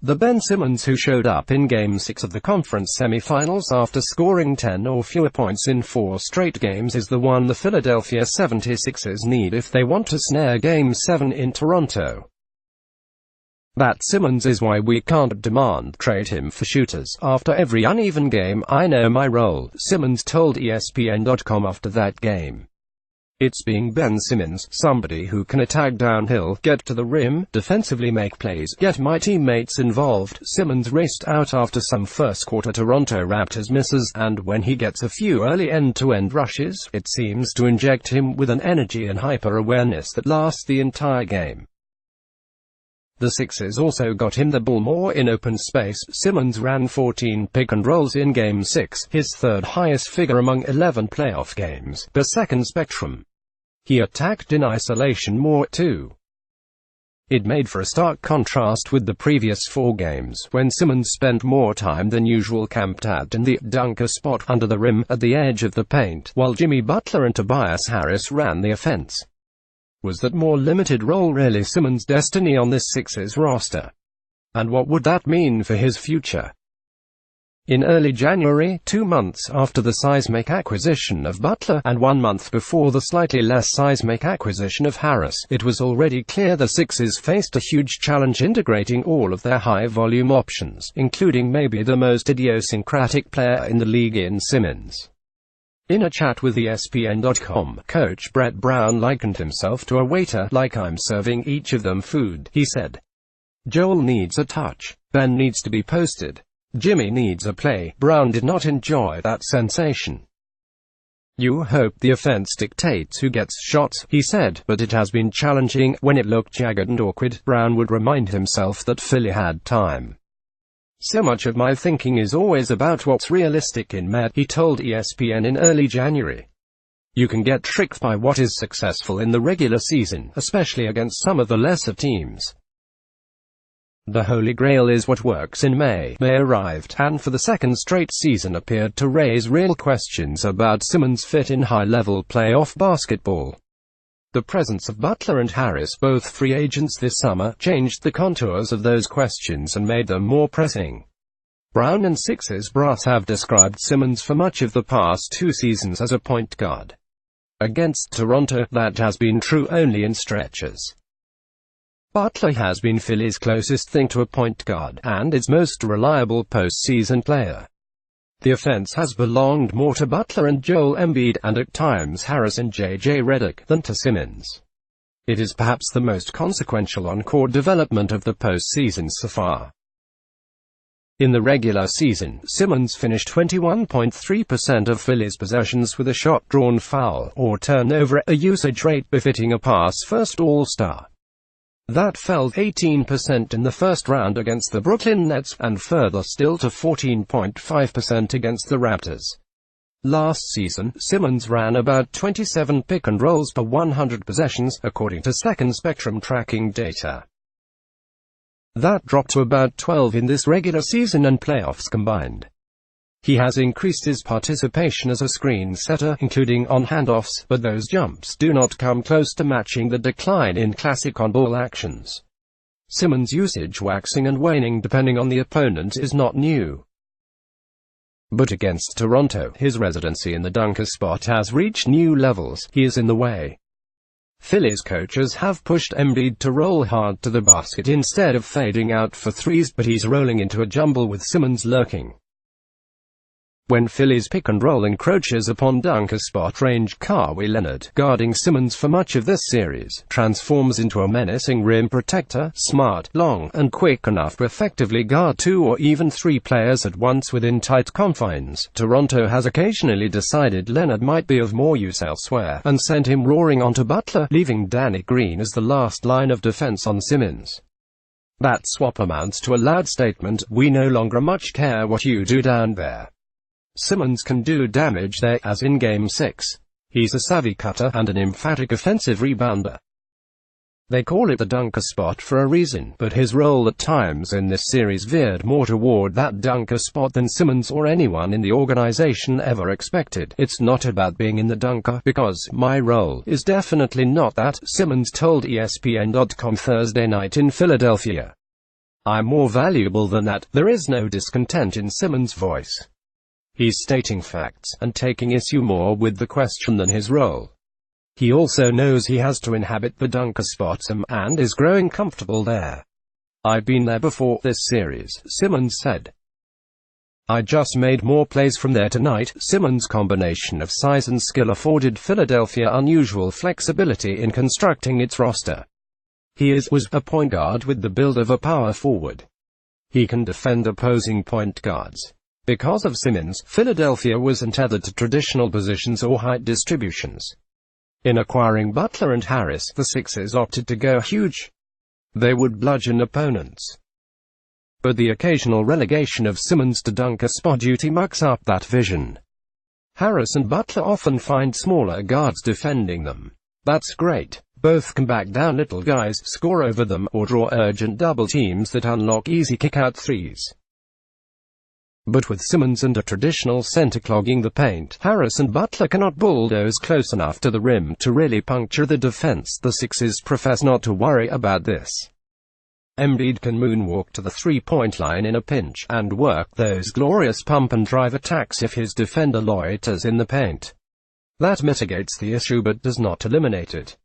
The Ben Simmons who showed up in Game 6 of the conference semifinals after scoring 10 or fewer points in 4 straight games is the one the Philadelphia 76ers need if they want to snare Game 7 in Toronto. That Simmons is why we can't trade him for shooters. After every uneven game, I know my role, Simmons told ESPN.com after that game. It's being Ben Simmons, somebody who can attack downhill, get to the rim, defensively make plays, get my teammates involved. Simmons raced out after some first-quarter Toronto Raptors misses, and when he gets a few early end-to-end rushes, it seems to inject him with an energy and hyper-awareness that lasts the entire game. The Sixers also got him the ball more in open space. Simmons ran 14 pick-and-rolls in Game 6, his third highest figure among 11 playoff games, per second spectrum. He attacked in isolation more, too. It made for a stark contrast with the previous 4 games, when Simmons spent more time than usual camped out in the dunker spot under the rim, at the edge of the paint, while Jimmy Butler and Tobias Harris ran the offense. Was that more limited role really Simmons' destiny on this Sixers roster? And what would that mean for his future? In early January, 2 months after the seismic acquisition of Butler, and 1 month before the slightly less seismic acquisition of Harris, it was already clear the Sixers faced a huge challenge integrating all of their high-volume options, including maybe the most idiosyncratic player in the league in Simmons. In a chat with ESPN.com, coach Brett Brown likened himself to a waiter, like I'm serving each of them food, he said. Joel needs a touch. Ben needs to be posted. Jimmy needs a play. Brown did not enjoy that sensation. You hope the offense dictates who gets shots, he said, but it has been challenging. When it looked jagged and awkward, Brown would remind himself that Philly had time. So much of my thinking is always about what's realistic in Med, he told ESPN in early January. You can get tricked by what is successful in the regular season, especially against some of the lesser teams. The Holy Grail is what works in May. May arrived, and for the second straight season appeared to raise real questions about Simmons' fit in high-level playoff basketball. The presence of Butler and Harris, both free agents this summer, changed the contours of those questions and made them more pressing. Brown and Sixers brass have described Simmons for much of the past 2 seasons as a point guard. Against Toronto, that has been true only in stretches. Butler has been Philly's closest thing to a point guard, and its most reliable postseason player. The offense has belonged more to Butler and Joel Embiid, and at times Harris and J.J. Redick, than to Simmons. It is perhaps the most consequential on-court development of the postseason so far. In the regular season, Simmons finished 21.3% of Philly's possessions with a shot drawn foul, or turnover, a usage rate befitting a pass-first All-Star. That fell 18% in the first round against the Brooklyn Nets, and further still to 14.5% against the Raptors. Last season, Simmons ran about 27 pick-and-rolls per 100 possessions, according to second spectrum tracking data. That dropped to about 12 in this regular season and playoffs combined. He has increased his participation as a screen setter, including on handoffs, but those jumps do not come close to matching the decline in classic on-ball actions. Simmons' usage waxing and waning depending on the opponent is not new. But against Toronto, his residency in the dunker spot has reached new levels. He is in the way. Philly's coaches have pushed Embiid to roll hard to the basket instead of fading out for threes, but he's rolling into a jumble with Simmons lurking. When Philly's pick-and-roll encroaches upon dunker spot range, Kawhi Leonard, guarding Simmons for much of this series, transforms into a menacing rim protector, smart, long, and quick enough to effectively guard 2 or even 3 players at once within tight confines. Toronto has occasionally decided Leonard might be of more use elsewhere, and sent him roaring onto Butler, leaving Danny Green as the last line of defense on Simmons. That swap amounts to a loud statement: we no longer much care what you do down there. Simmons can do damage there, as in Game 6. He's a savvy cutter, and an emphatic offensive rebounder. They call it the dunker spot for a reason, but his role at times in this series veered more toward that dunker spot than Simmons or anyone in the organization ever expected. It's not about being in the dunker, because my role is definitely not that, Simmons told ESPN.com Thursday night in Philadelphia. I'm more valuable than that. There is no discontent in Simmons' voice. He's stating facts, and taking issue more with the question than his role. He also knows he has to inhabit the dunker spot and is growing comfortable there. I've been there before this series, Simmons said. I just made more plays from there tonight. Simmons' combination of size and skill afforded Philadelphia unusual flexibility in constructing its roster. He was a point guard with the build of a power forward. He can defend opposing point guards. Because of Simmons, Philadelphia wasn't tethered to traditional positions or height distributions. In acquiring Butler and Harris, the Sixers opted to go huge. They would bludgeon opponents. But the occasional relegation of Simmons to dunker spot duty mucks up that vision. Harris and Butler often find smaller guards defending them. That's great. Both can back down little guys, score over them, or draw urgent double teams that unlock easy kick-out threes. But with Simmons and a traditional center clogging the paint, Harris and Butler cannot bulldoze close enough to the rim to really puncture the defense. The Sixers profess not to worry about this. Embiid can moonwalk to the three-point line in a pinch, and work those glorious pump-and-drive attacks if his defender loiters in the paint. That mitigates the issue but does not eliminate it.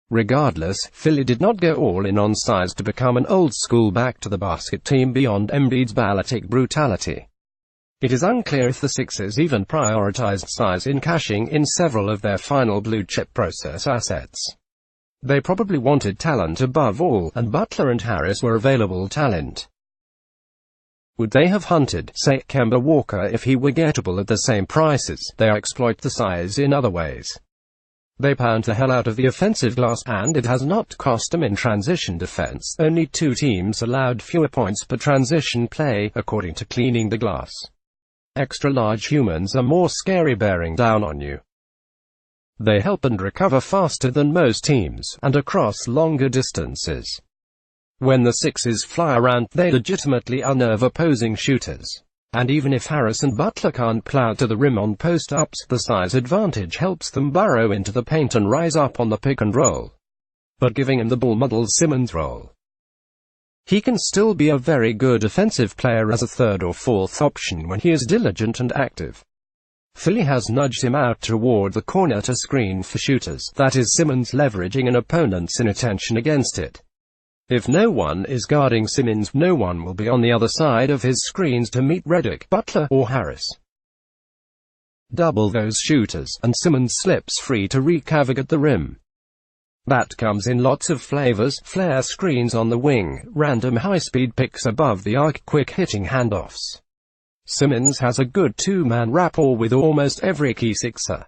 Regardless, Philly did not go all in on size to become an old-school back-to-the-basket team beyond Embiid's balletic brutality. It is unclear if the Sixers even prioritized size in cashing in several of their final blue-chip process assets. They probably wanted talent above all, and Butler and Harris were available talent. Would they have hunted, say, Kemba Walker if he were gettable at the same prices? They exploit the size in other ways. They pound the hell out of the offensive glass, and it has not cost them in transition defense. Only 2 teams allowed fewer points per transition play, according to Cleaning the Glass. Extra-large humans are more scary bearing down on you. They help and recover faster than most teams, and across longer distances. When the Sixers fly around, they legitimately unnerve opposing shooters. And even if Harris and Butler can't plow to the rim on post-ups, the size advantage helps them burrow into the paint and rise up on the pick and roll. But giving him the ball muddles Simmons' role. He can still be a very good offensive player as a third or fourth option when he is diligent and active. Philly has nudged him out toward the corner to screen for shooters. That is Simmons leveraging an opponent's inattention against it. If no one is guarding Simmons, no one will be on the other side of his screens to meet Redick, Butler, or Harris. Double those shooters, and Simmons slips free to wreak havoc at the rim. That comes in lots of flavors: flare screens on the wing, random high-speed picks above the arc, quick-hitting handoffs. Simmons has a good two-man rapport with almost every key Sixer.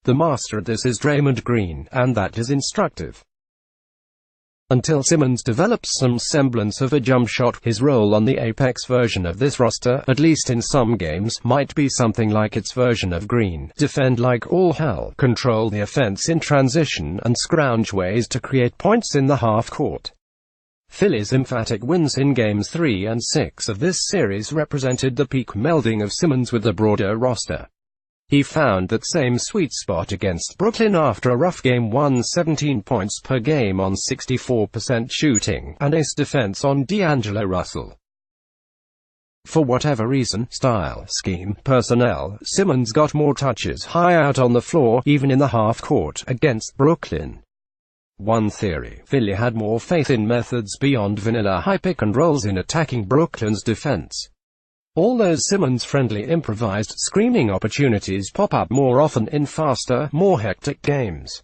The master at this is Draymond Green, and that is instructive. Until Simmons develops some semblance of a jump shot, his role on the apex version of this roster, at least in some games, might be something like its version of Green: defend like all hell, control the offense in transition, and scrounge ways to create points in the half-court. Philly's emphatic wins in Games 3 and 6 of this series represented the peak melding of Simmons with the broader roster. He found that same sweet spot against Brooklyn after a rough game, won 17 points per game on 64% shooting, and ace defense on D'Angelo Russell. For whatever reason, style, scheme, personnel, Simmons got more touches high out on the floor, even in the half-court, against Brooklyn. One theory: Philly had more faith in methods beyond vanilla high pick and rolls in attacking Brooklyn's defense. All those Simmons-friendly improvised screaming opportunities pop up more often in faster, more hectic games.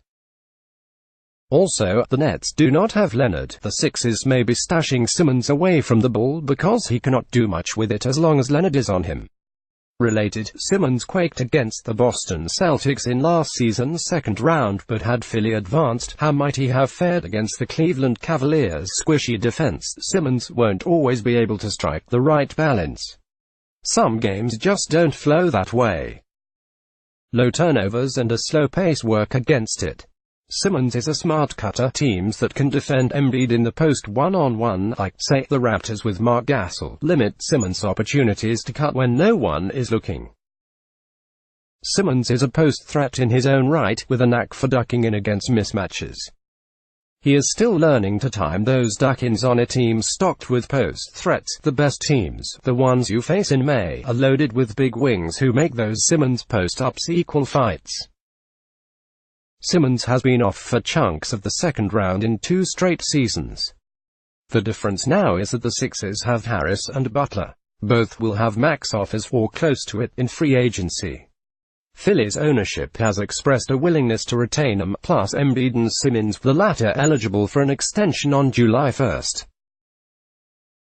Also, the Nets do not have Leonard. The Sixers may be stashing Simmons away from the ball because he cannot do much with it as long as Leonard is on him. Related, Simmons quaked against the Boston Celtics in last season's second round, but had Philly advanced, how might he have fared against the Cleveland Cavaliers' squishy defense? Simmons won't always be able to strike the right balance. Some games just don't flow that way. Low turnovers and a slow pace work against it. Simmons is a smart cutter. Teams that can defend Embiid in the post one-on-one, like, say, the Raptors with Mark Gasol, limit Simmons' opportunities to cut when no one is looking. Simmons is a post threat in his own right, with a knack for ducking in against mismatches. He is still learning to time those duck-ins on a team stocked with post threats. The best teams, the ones you face in May, are loaded with big wings who make those Simmons post-ups equal fights. Simmons has been off for chunks of the second round in 2 straight seasons. The difference now is that the Sixers have Harris and Butler. Both will have max offers or close to it in free agency. Philly's ownership has expressed a willingness to retain them, plus Embiid and Simmons, the latter eligible for an extension on July 1st.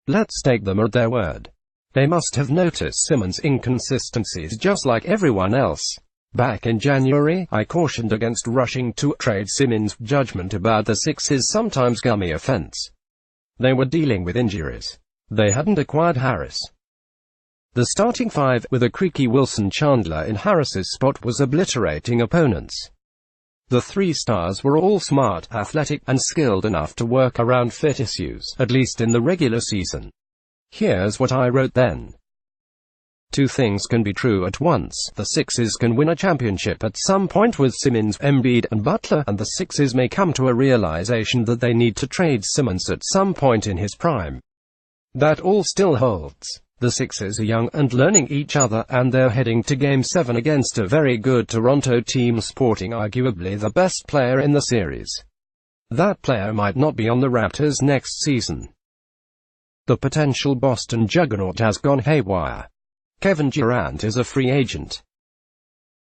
Let's take them at their word. They must have noticed Simmons' inconsistencies just like everyone else. Back in January, I cautioned against rushing to trade Simmons' judgment about the Sixers' sometimes gummy offense. They were dealing with injuries. They hadn't acquired Harris. The starting 5, with a creaky Wilson Chandler in Harris's spot, was obliterating opponents. The 3 stars were all smart, athletic, and skilled enough to work around fit issues, at least in the regular season. Here's what I wrote then. 2 things can be true at once. The Sixers can win a championship at some point with Simmons, Embiid, and Butler, and the Sixers may come to a realization that they need to trade Simmons at some point in his prime. That all still holds. The Sixers are young and learning each other, and they're heading to Game 7 against a very good Toronto team sporting arguably the best player in the series. That player might not be on the Raptors next season. The potential Boston juggernaut has gone haywire. Kevin Durant is a free agent.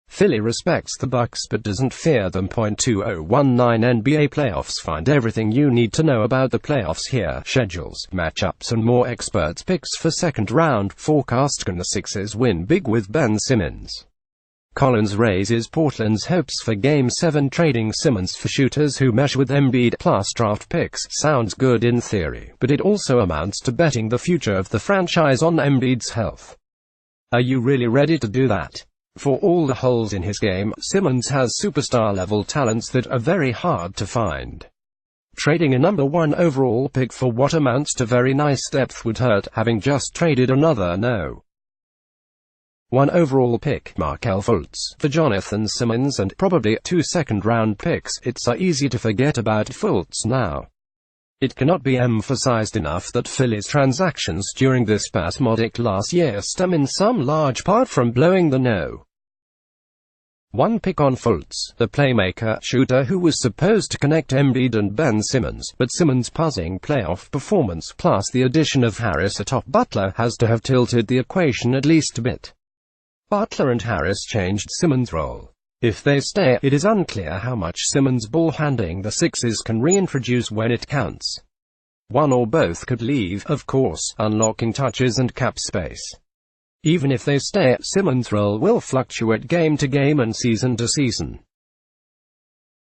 Philly respects the Bucks but doesn't fear them. 2019 NBA playoffs. Find everything you need to know about the playoffs here. Schedules, matchups and more. Experts picks for second round. Forecast. Can the Sixers win big with Ben Simmons? Collins raises Portland's hopes for Game 7. Trading Simmons for shooters who mesh with Embiid plus draft picks sounds good in theory, but it also amounts to betting the future of the franchise on Embiid's health. Are you really ready to do that? For all the holes in his game, Simmons has superstar-level talents that are very hard to find. Trading a number 1 overall pick for what amounts to very nice depth would hurt, having just traded another no. 1 overall pick, Markelle Fultz, for Jonathan Simmons, and probably 2 second-round picks. It's easy to forget about Fultz now. It cannot be emphasized enough that Philly's transactions during this spasmodic last year stem in some large part from blowing the no. 1 pick on Fultz, the playmaker, shooter who was supposed to connect Embiid and Ben Simmons, but Simmons' puzzling playoff performance plus the addition of Harris atop Butler has to have tilted the equation at least a bit. Butler and Harris changed Simmons' role. If they stay, it is unclear how much Simmons' ball handling the Sixers can reintroduce when it counts. One or both could leave, of course, unlocking touches and cap space. Even if they stay, Simmons' role will fluctuate game to game and season to season.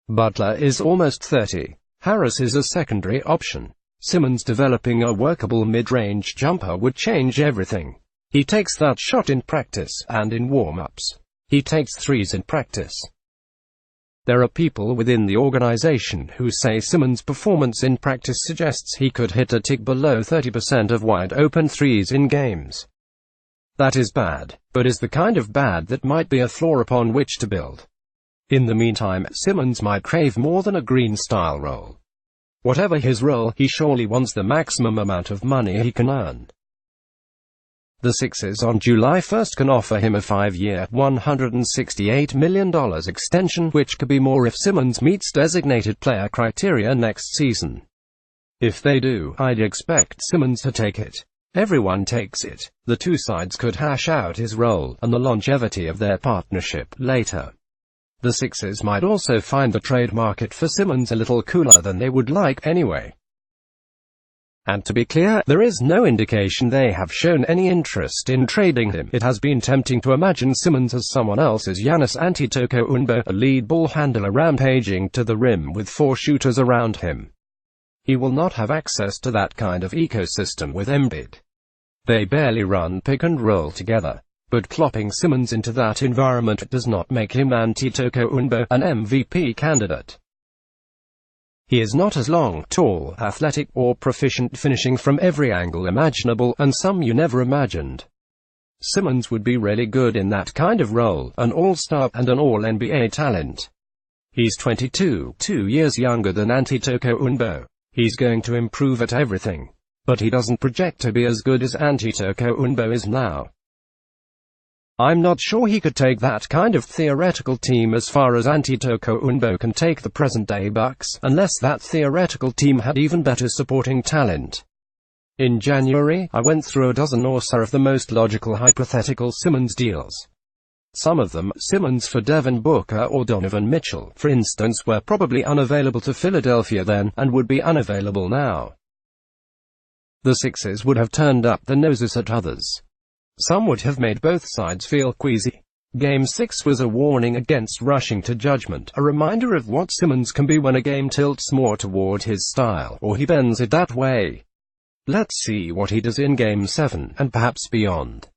Butler is almost 30. Harris is a secondary option. Simmons developing a workable mid-range jumper would change everything. He takes that shot in practice, and in warm-ups. He takes threes in practice. There are people within the organization who say Simmons' performance in practice suggests he could hit a tick below 30% of wide-open threes in games. That is bad, but is the kind of bad that might be a floor upon which to build. In the meantime, Simmons might crave more than a Green-style role. Whatever his role, he surely wants the maximum amount of money he can earn. The Sixers on July 1st can offer him a 5-year, $168 million extension, which could be more if Simmons meets designated player criteria next season. If they do, I'd expect Simmons to take it. Everyone takes it. The 2 sides could hash out his role, and the longevity of their partnership, later. The Sixers might also find the trade market for Simmons a little cooler than they would like anyway. And to be clear, there is no indication they have shown any interest in trading him. It has been tempting to imagine Simmons as someone else's Giannis Antetokounmpo, a lead ball handler rampaging to the rim with 4 shooters around him. He will not have access to that kind of ecosystem with Embiid. They barely run pick and roll together. But plopping Simmons into that environment does not make him Antetokounmpo, an MVP candidate. He is not as long, tall, athletic, or proficient finishing from every angle imaginable, and some you never imagined. Simmons would be really good in that kind of role, an all-star, and an all-NBA talent. He's 22, 2 years younger than Antetokounmpo. He's going to improve at everything. But he doesn't project to be as good as Antetokounmpo is now. I'm not sure he could take that kind of theoretical team as far as Antetokounmpo can take the present-day Bucks, unless that theoretical team had even better supporting talent. In January, I went through a dozen or so of the most logical hypothetical Simmons deals. Some of them, Simmons for Devin Booker or Donovan Mitchell, for instance, were probably unavailable to Philadelphia then, and would be unavailable now. The Sixers would have turned up their noses at others. Some would have made both sides feel queasy. Game 6 was a warning against rushing to judgment, a reminder of what Simmons can be when a game tilts more toward his style, or he bends it that way. Let's see what he does in Game 7, and perhaps beyond.